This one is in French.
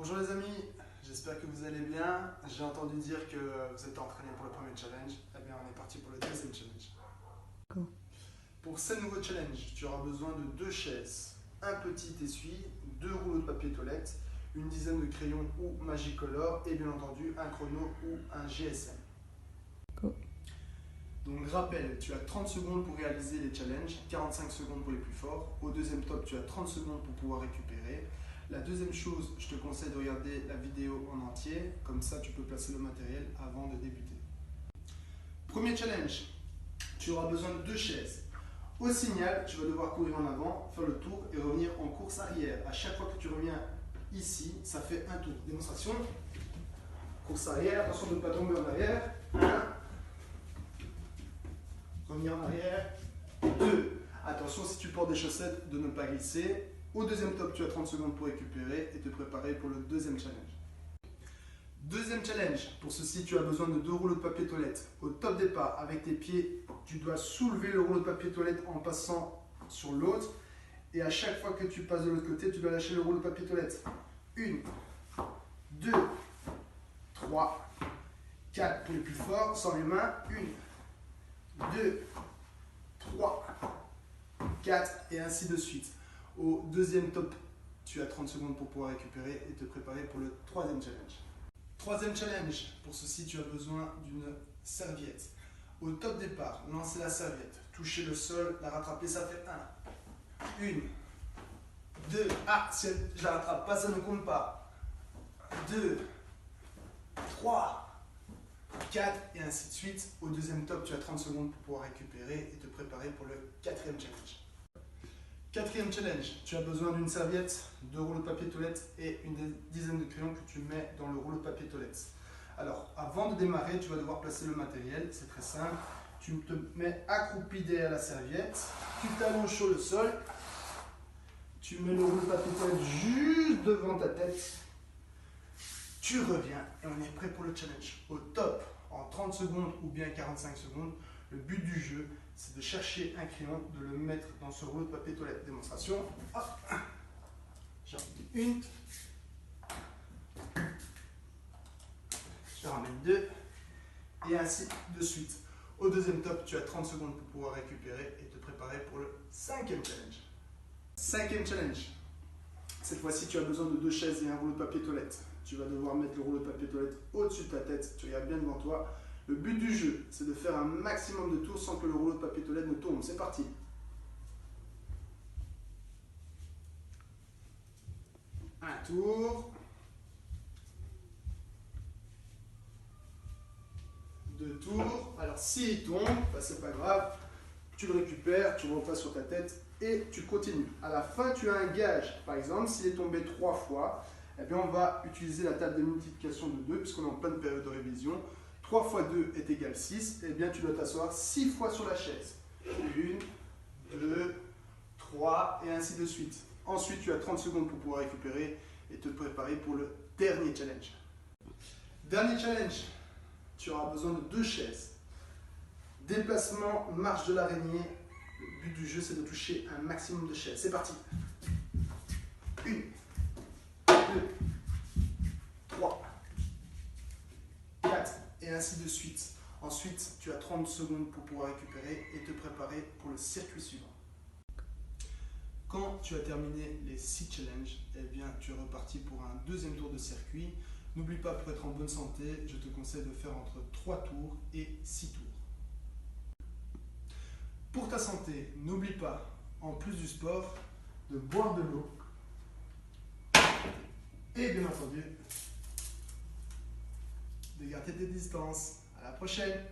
Bonjour les amis, j'espère que vous allez bien. J'ai entendu dire que vous êtes entraînés pour le premier challenge. Eh bien, on est parti pour le deuxième challenge. Cool. Pour ce nouveau challenge, tu auras besoin de 2 chaises, un petit essuie, 2 rouleaux de papier toilette, une dizaine de crayons ou Magicolor et bien entendu un chrono ou un GSM. Cool. Donc rappel, tu as 30 secondes pour réaliser les challenges, 45 secondes pour les plus forts. Au deuxième top, tu as 30 secondes pour pouvoir récupérer. La deuxième chose, je te conseille de regarder la vidéo en entier, comme ça tu peux placer le matériel avant de débuter. Premier challenge, tu auras besoin de 2 chaises. Au signal, tu vas devoir courir en avant, faire le tour et revenir en course arrière. À chaque fois que tu reviens ici, ça fait un tour. Démonstration, course arrière, attention de ne pas tomber en arrière. 1, revenir en arrière, 2. Attention si tu portes des chaussettes de ne pas glisser. Au deuxième top, tu as 30 secondes pour récupérer et te préparer pour le deuxième challenge. Deuxième challenge, pour ceci, tu as besoin de 2 rouleaux de papier toilette. Au top départ, avec tes pieds, tu dois soulever le rouleau de papier toilette en passant sur l'autre. Et à chaque fois que tu passes de l'autre côté, tu dois lâcher le rouleau de papier toilette. 1, 2, 3, 4 pour les plus forts, sans les mains. 1, 2, 3, 4 et ainsi de suite. Au deuxième top, tu as 30 secondes pour pouvoir récupérer et te préparer pour le troisième challenge. Troisième challenge, pour ceci tu as besoin d'une serviette. Au top départ, lancez la serviette, touchez le sol, la rattraper, ça fait 1, 1, 2, si je la rattrape pas, ça ne compte pas. 2, 3, 4 et ainsi de suite. Au deuxième top, tu as 30 secondes pour pouvoir récupérer et te préparer pour le quatrième challenge. Quatrième challenge, tu as besoin d'une serviette, 2 rouleaux de papier toilette et une dizaine de crayons que tu mets dans le rouleau de papier toilette. Alors, avant de démarrer, tu vas devoir placer le matériel, c'est très simple. Tu te mets accroupi derrière la serviette, tu t'allonges sur le sol, tu mets le rouleau de papier toilette juste devant ta tête, tu reviens et on est prêt pour le challenge. Au top, en 30 secondes ou bien 45 secondes, le but du jeu, c'est de chercher un crayon, de le mettre dans ce rouleau de papier toilette. Démonstration. Hop. J'en mets une. Je vais en mettre 2. Et ainsi de suite. Au deuxième top, tu as 30 secondes pour pouvoir récupérer et te préparer pour le cinquième challenge. Cinquième challenge. Cette fois-ci, tu as besoin de 2 chaises et un rouleau de papier toilette. Tu vas devoir mettre le rouleau de papier toilette au-dessus de ta tête. Tu regardes bien devant toi. Le but du jeu, c'est de faire un maximum de tours sans que le rouleau de papier toilette ne tourne. C'est parti. Un tour. 2 tours. Alors s'il tombe, bah, c'est pas grave. Tu le récupères, tu le repasses sur ta tête et tu continues. À la fin, tu as un gage. Par exemple, s'il est tombé 3 fois, eh bien, on va utiliser la table de multiplication de 2 puisqu'on est en pleine période de révision. 3 fois 2 est égal 6, et bien tu dois t'asseoir 6 fois sur la chaise. 1, 2, 3 et ainsi de suite. Ensuite, tu as 30 secondes pour pouvoir récupérer et te préparer pour le dernier challenge. Dernier challenge, tu auras besoin de 2 chaises. Déplacement, marche de l'araignée. Le but du jeu, c'est de toucher un maximum de chaises. C'est parti. 1, 2, 3, 4. Et ainsi de suite. Ensuite, tu as 30 secondes pour pouvoir récupérer et te préparer pour le circuit suivant. Quand tu as terminé les 6 challenges, eh bien, tu es reparti pour un deuxième tour de circuit. N'oublie pas, pour être en bonne santé, je te conseille de faire entre 3 tours et 6 tours. Pour ta santé, n'oublie pas, en plus du sport, de boire de l'eau et bien entendu, de garder tes distances. À la prochaine!